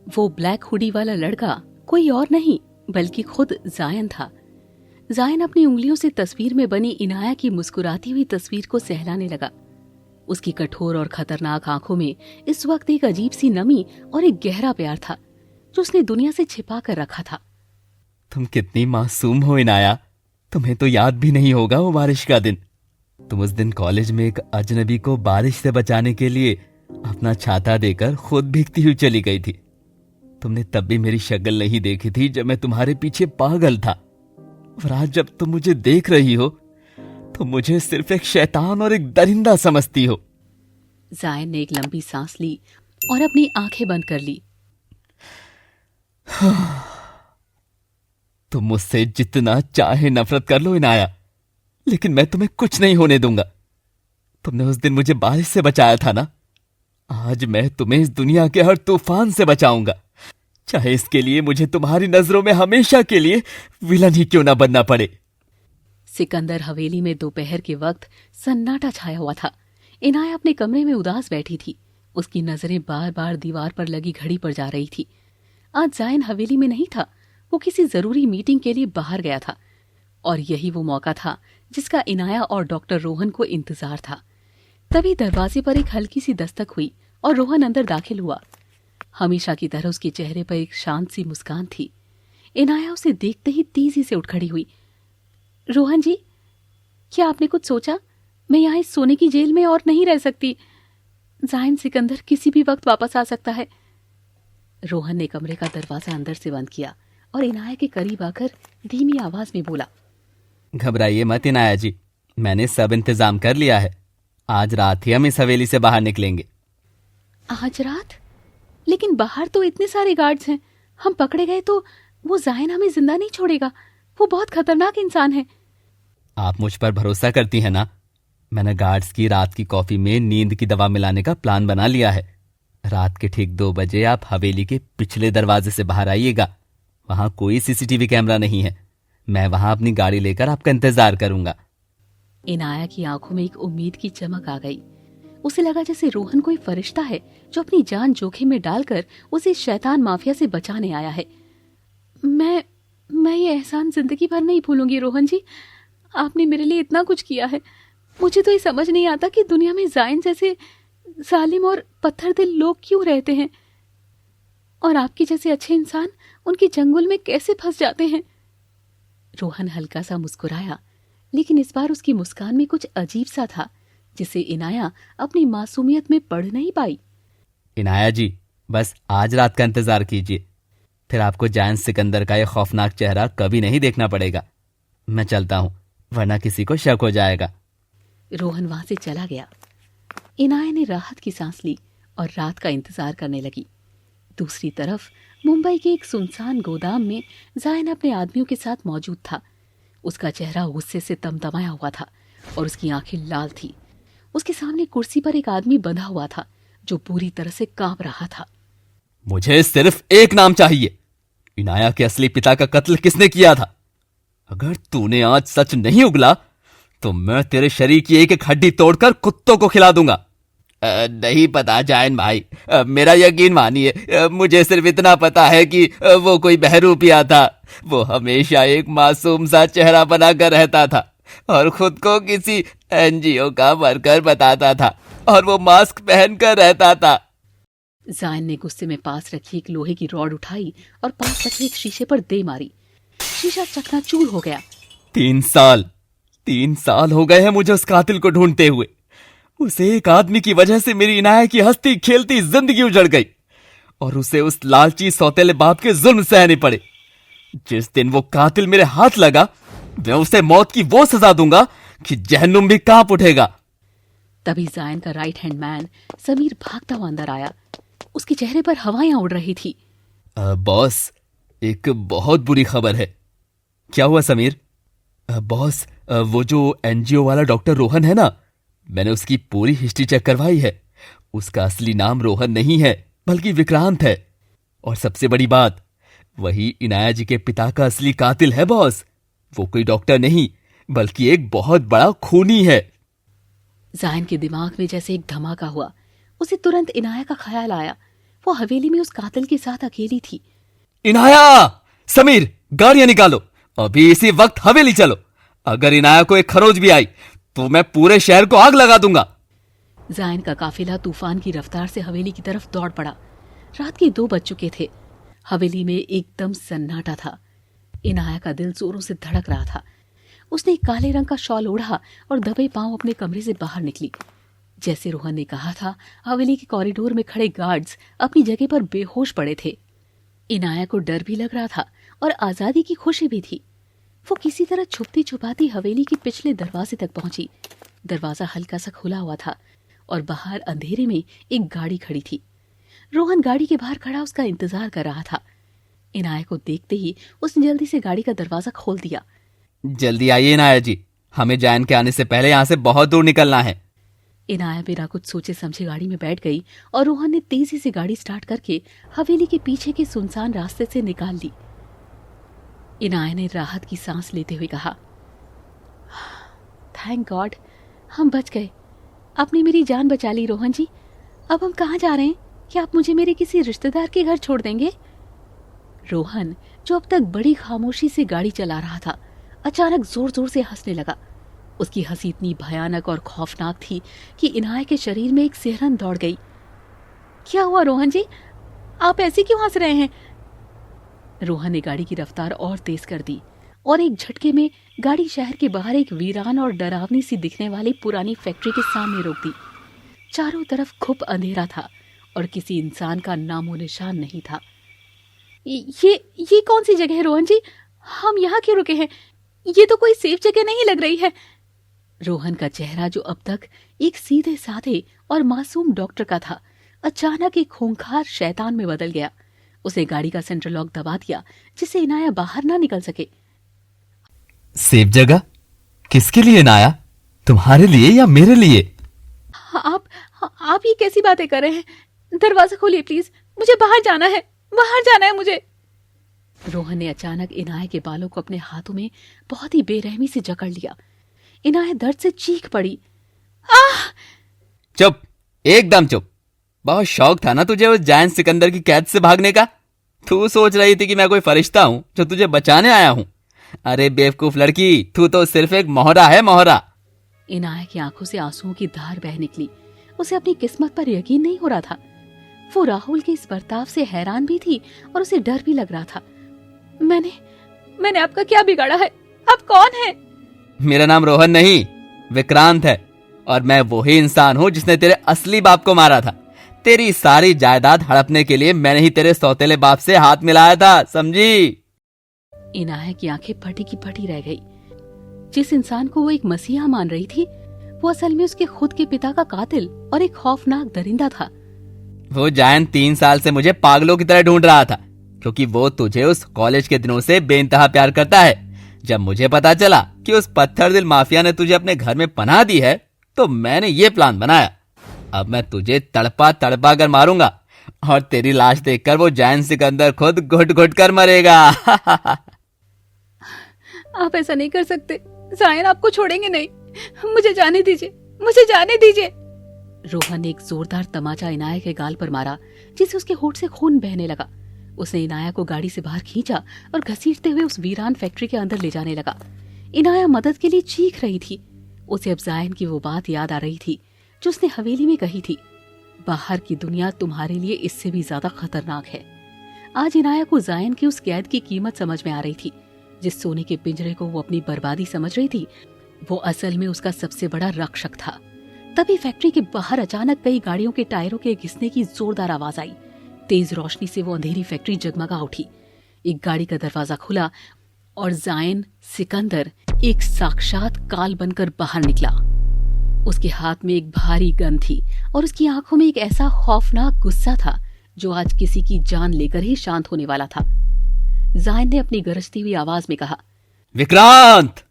वो black hoodie वाला लड़का कोई और नहीं बल्कि खुद जायन था। जायन अपनी उंगलियों से तस्वीर में बनी इनाया की मुस्कुराती हुई तस्वीर को सहलाने लगा। उसकी कठोर और खतरनाक आंखों में इस वक्त एक अजीब सी नमी और एक गहरा प्यार था जो उसने दुनिया से छिपा कर रखा था। तुम कितनी मासूम हो इनाया, तुम्हें तो याद भी नहीं होगा वो बारिश का दिन। तुम उस दिन कॉलेज में एक अजनबी को बारिश से बचाने के लिए अपना छाता देकर खुद भीगती हुई चली गई थी। तुमने तब भी मेरी शक्ल नहीं देखी थी जब मैं तुम्हारे पीछे पागल था। और आज जब तुम मुझे देख रही हो तो मुझे सिर्फ एक शैतान और एक दरिंदा समझती हो। जायन ने एक लंबी सांस ली और अपनी आंखें बंद कर ली। तुम मुझसे जितना चाहे नफरत कर लो इनाया, लेकिन मैं तुम्हें कुछ नहीं होने दूंगा। तुमने उस दिन मुझे बारिश से बचाया था ना, आज मैं तुम्हें इस दुनिया के हर तूफान से बचाऊंगा, चाहे इसके लिए मुझे तुम्हारी नजरों में हमेशा के लिए विलन ही क्यों ना बनना पड़े। सिकंदर हवेली में दोपहर के वक्त सन्नाटा छाया हुआ था। इनाया अपने कमरे में उदास बैठी थी। उसकी नजरें बार बार दीवार पर लगी घड़ी पर जा रही थी। आज जायन हवेली में नहीं था, वो किसी जरूरी मीटिंग के लिए बाहर गया था और यही वो मौका था जिसका इनाया और डॉक्टर रोहन को इंतजार था। तभी दरवाजे पर एक हल्की सी दस्तक हुई और रोहन अंदर दाखिल हुआ। हमेशा की तरह उसके चेहरे पर एक शांत सी मुस्कान थी। इनाया उसे देखते ही तेजी से उठ खड़ी हुई। रोहन जी, क्या आपने कुछ सोचा? मैं यहाँ इस सोने की जेल में और नहीं रह सकती। जायन सिकंदर किसी भी वक्त वापस आ सकता है। रोहन ने कमरे का दरवाजा अंदर से बंद किया और इनाया के करीब आकर धीमी आवाज में बोला, घबराइए मत इनाया जी, मैंने सब इंतजाम कर लिया है। आज रात ही हम इस हवेली से बाहर निकलेंगे। आज रात? लेकिन बाहर तो इतने सारे गार्ड्स हैं, हम पकड़े गए तो वो जायन हमें जिंदा नहीं छोड़ेगा। वो बहुत खतरनाक इंसान है। आप मुझ पर भरोसा करती हैं ना? मैंने गार्ड्स की रात की कॉफी में नींद की दवा मिलाने का प्लान बना लिया है। रात के ठीक 2 बजे आप हवेली के पिछले दरवाजे से बाहर आइएगा। वहां कोई सीसीटीवी कैमरा नहीं है। मैं वहां अपनी गाड़ी लेकर आपका इंतजार करूंगा। इनाया की आंखों में एक उम्मीद की चमक आ गई। उसे लगा जैसे रोहन कोई फरिश्ता है जो अपनी जान जोखिम में डालकर उसे शैतान माफिया से बचाने आया है। मैं ये एहसान जिंदगी भर नहीं भूलूंगी रोहन जी। आपने मेरे लिए इतना कुछ किया है। मुझे तो ये समझ नहीं आता कि दुनिया में जायन जैसे जालिम और पत्थर दिल लोग क्यों रहते हैं और आपके जैसे अच्छे इंसान उनके चंगुल में कैसे फंस जाते हैं। रोहन हल्का सा मुस्कुराया, लेकिन इस बार उसकी मुस्कान में कुछ अजीब सा था जिसे इनाया अपनी मासूमियत में पढ़ नहीं पाई। इनाया जी, बस आज रात का इंतजार कीजिए, फिर आपको जायन सिकंदर का यह खौफनाक चेहरा कभी नहीं देखना पड़ेगा। मैं चलता हूं, वरना किसी को शक हो जाएगा। रोहन वहां से चला गया। इनाया ने राहत की सांस ली और रात का इंतजार करने लगी। दूसरी तरफ मुंबई के एक सुनसान गोदाम में जायन अपने आदमियों के साथ मौजूद था। उसका चेहरा गुस्से से तमतमाया हुआ था और उसकी आंखें लाल थी। उसके सामने कुर्सी पर एक आदमी बंधा हुआ था जो पूरी तरह से कांप रहा था। मुझे सिर्फ एक नाम चाहिए, इनाया के असली पिता का कत्ल किसने किया था? अगर तूने आज सच नहीं उगला तो मैं तेरे शरीर की एक एक हड्डी तोड़कर कुत्तों को खिला दूंगा। नहीं पता जायन भाई, मेरा यकीन मानिए, मुझे सिर्फ इतना पता है कि वो कोई बहरूपिया था। वो हमेशा एक मासूम सा चेहरा बनाकर रहता था और खुद को किसी एनजीओ का वर्कर बताता था और वो मास्क पहनकर रहता था। जायन ने गुस्से में पास रखी एक लोहे की रॉड उठाई और पास रखे एक शीशे पर दे मारी। शीशा चकनाचूर हो गया। 3 साल हो गए हैं मुझे उस कातिल को ढूंढते हुए। उसे एक आदमी की वजह से मेरी इनाया की हंसती खेलती जिंदगी उजड़ गई और उसे उस लालची सौतेले बाप के जुल्म सहने पड़े। जिस दिन वो कातिल मेरे हाथ लगा, मैं उसे मौत की वो सजा दूंगा कि जहन्नुम भी कांप उठेगा। तभी जायन का राइट हैंड मैन समीर भागता हुआ अंदर आया। उसके चेहरे पर हवाएं उड़ रही थी। बॉस, एक बहुत बुरी खबर है। क्या हुआ समीर? बॉस, वो जो एनजीओ वाला डॉक्टर रोहन है ना, मैंने उसकी पूरी हिस्ट्री चेक करवाई है। उसका असली नाम रोहन नहीं है बल्कि विक्रांत है। और सबसे बड़ी बात, वही इनाया जी के पिता का असली कातिल है बॉस। वो कोई डॉक्टर नहीं बल्कि एक बहुत बड़ा खूनी है। जायन के दिमाग में जैसे एक धमाका हुआ। उसे तुरंत इनाया का ख्याल आया। वो हवेली में उस कातिल के साथ अकेली थी। इनाया, समीर, गाड़ियां निकालो, अभी इसी वक्त हवेली चलो। अगर इनाया को एक खरोच भी आई तो मैं पूरे शहर को आग लगा दूंगा। जायन का काफिला तूफान की रफ्तार से हवेली की तरफ दौड़ पड़ा। रात के 2 बज चुके थे। हवेली में एकदम सन्नाटा था। इनाया का दिल जोरों से धड़क रहा था। उसने एक काले रंग का शॉल ओढ़ा और दबे पांव अपने कमरे से बाहर निकली। जैसे रोहन ने कहा था, हवेली के कॉरिडोर में खड़े गार्ड्स अपनी जगह पर बेहोश पड़े थे। इनाया को डर भी लग रहा था और आजादी की खुशी भी थी। वो किसी तरह छुपती छुपाती हवेली के पिछले दरवाजे तक पहुंची। दरवाजा हल्का सा खुला हुआ था और बाहर अंधेरे में एक गाड़ी खड़ी थी। रोहन गाड़ी के बाहर खड़ा उसका इंतजार कर रहा था। इनाया को देखते ही उसने जल्दी से गाड़ी का दरवाजा खोल दिया। जल्दी आइए इनाया जी, हमें जायन के आने से पहले यहाँ से बहुत दूर निकलना है। इनाया बिना कुछ सोचे समझे गाड़ी में बैठ गई और रोहन ने तेजी से गाड़ी स्टार्ट करके हवेली के पीछे के सुनसान रास्ते से निकाल ली। इनाया ने राहत की सांस लेते हुए कहा, थैंक गॉड, हम बच गए। आपने मेरी जान बचा ली रोहन जी। अब हम कहाँ जा रहे हैं? क्या आप मुझे मेरे किसी रिश्तेदार के घर छोड़ देंगे? रोहन, जो अब तक बड़ी खामोशी से गाड़ी चला रहा था, अचानक जोर जोर से हंसने लगा। उसकी हंसी इतनी भयानक और खौफनाक थी कि इनाया के शरीर में एक सिहरन दौड़ गई। क्या हुआ रोहन जी? आप ऐसे क्यों हंस रहे हैं? रोहन ने गाड़ी की रफ्तार और तेज कर दी और एक झटके में गाड़ी शहर के बाहर एक वीरान और डरावनी सी दिखने वाली पुरानी फैक्ट्री के सामने रोक दी। चारों तरफ खूब अंधेरा था और किसी इंसान का नामो निशान नहीं था। ये कौन सी जगह है रोहन जी? हम यहाँ क्यों रुके हैं? ये तो कोई सेफ जगह नहीं लग रही है। रोहन का चेहरा, जो अब तक एक सीधे साधे और मासूम डॉक्टर का था, अचानक एक खूंखार शैतान में बदल गया। उसे गाड़ी का सेंट्रल लॉक दबा दिया जिससे इनाया बाहर ना निकल सके। सेफ जगह? किसके लिए इनाया? तुम्हारे लिए या मेरे लिए? आप ये कैसी बातें कर रहे हैं? दरवाजा खोलिए प्लीज, मुझे बाहर जाना है, बाहर जाना है मुझे। रोहन ने अचानक इनाया के बालों को अपने हाथों में बहुत ही बेरहमी से जकड़ लिया। इनाया दर्द से चीख पड़ी। आह! चुप, एकदम चुप। बहुत शौक था ना तुझे उस जायंट सिकंदर की कैद से भागने का? तू सोच रही थी कि मैं कोई फरिश्ता हूं जो तुझे बचाने आया हूं। अरे बेवकूफ लड़की, तू तो सिर्फ एक मोहरा है, मोहरा। इनाया की आंखों से आंसुओं की धार बह निकली। उसे अपनी किस्मत पर यकीन नहीं हो रहा था। वो राहुल के इस बर्ताव से हैरान भी थी और उसे डर भी लग रहा था। मैंने आपका क्या बिगाड़ा है? आप कौन है? मेरा नाम रोहन नहीं, विक्रांत है और मैं वही इंसान हूँ जिसने तेरे असली बाप को मारा था। तेरी सारी जायदाद हड़पने के लिए मैंने ही तेरे सौतेले बाप से हाथ मिलाया था, समझी? इनाया की आंखें फटी की फटी रह गई। जिस इंसान को वो एक मसीहा मान रही थी, वो असल में उसके खुद के पिता का कातिल और एक खौफनाक दरिंदा था। वो जायन 3 साल से मुझे पागलों की तरह ढूंढ रहा था, क्योंकि वो तुझे उस कॉलेज के दिनों से बेइंतहा प्यार करता है। जब मुझे पता चला कि उस पत्थर दिल माफिया ने तुझे अपने घर में पनाह दी है, तो मैंने ये प्लान बनाया। अब मैं तुझे तड़पा तड़पा कर मारूंगा और तेरी लाश देखकर वो जायन सिकंदर खुद घुट घुट कर मरेगा। आप ऐसा नहीं कर सकते। जायन आपको छोड़ेंगे नहीं। मुझे जाने दीजिए, मुझे जाने दीजिए। रोहन ने एक जोरदार तमाचा इनाया के गाल पर मारा, जिससे उसके होठ से खून बहने लगा। उसने इनाया को गाड़ी से बाहर खींचा और घसीटते हुए उस वीरान फैक्ट्री के अंदर ले जाने लगा। इनाया मदद के लिए चीख रही थी। उसे अब जायन की वो बात याद आ रही थी जो उसने हवेली में कही थी, बाहर की दुनिया तुम्हारे लिए इससे भी ज्यादा खतरनाक है। आज इनाया को जायन की उस कैद की कीमत समझ में आ रही थी। जिस सोने के पिंजरे को वो अपनी बर्बादी समझ रही थी, वो असल में उसका सबसे बड़ा रक्षक था। तभी फैक्ट्री के बाहर अचानक कई गाड़ियों के टायरों के घिसने की जोरदार आवाज आई। तेज रोशनी से वो अंधेरी फैक्ट्री जगमगा उठी। एक गाड़ी का दरवाजा खुला और जायन सिकंदर एक साक्षात काल बनकर बाहर निकला। उसके हाथ में एक भारी गन थी और उसकी आंखों में एक ऐसा खौफनाक गुस्सा था जो आज किसी की जान लेकर ही शांत होने वाला था। जायन ने अपनी गरजती हुई आवाज में कहा, विक्रांत!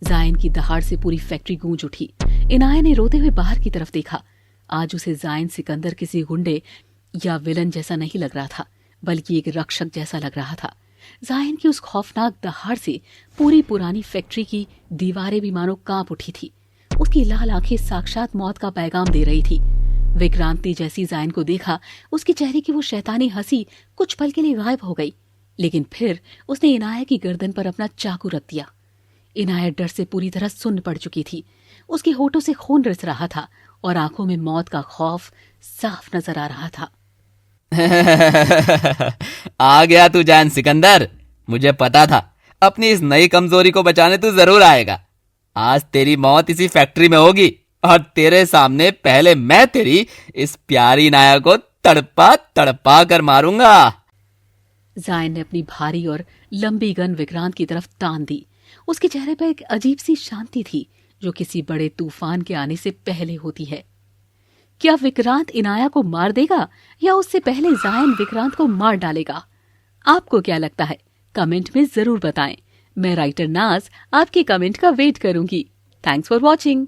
जायन की दहाड़ से पूरी फैक्ट्री गूंज उठी। इनाया ने रोते हुए बाहर की तरफ देखा। आज उसे जायन सिकंदर किसी गुंडे या विलन जैसा नहीं लग रहा था, बल्कि एक रक्षक जैसा लग रहा था। जायन की उस खौफनाक दहाड़ से पूरी पुरानी फैक्ट्री की दीवारें भी मानो कांप उठी थी। उसकी लाल आंखें साक्षात मौत का पैगाम दे रही थी। विक्रांत ने जैसी जायन को देखा, उसके चेहरे की वो शैतानी हंसी कुछ पल के लिए गायब हो गई, लेकिन फिर उसने इनाया की गर्दन पर अपना चाकू रख दिया। इनाया डर से पूरी तरह सुन्न पड़ चुकी थी। उसके होठों से खून रिस रहा था और आंखों में मौत का खौफ साफ नजर आ रहा था। आ गया तू जान सिकंदर, मुझे पता था अपनी इस नई कमजोरी को बचाने तू जरूर आएगा। आज तेरी मौत इसी फैक्ट्री में होगी और तेरे सामने पहले मैं तेरी इस प्यारी नाया को तड़पा तड़पा कर मारूंगा। जायन ने अपनी भारी और लंबी गन विक्रांत की तरफ तान दी। उसके चेहरे पर एक अजीब सी शांति थी जो किसी बड़े तूफान के आने से पहले होती है। क्या विक्रांत इनाया को मार देगा या उससे पहले जायन विक्रांत को मार डालेगा? आपको क्या लगता है? कमेंट में जरूर बताएं। मैं राइटर नाज आपके कमेंट का वेट करूंगी। Thanks for watching.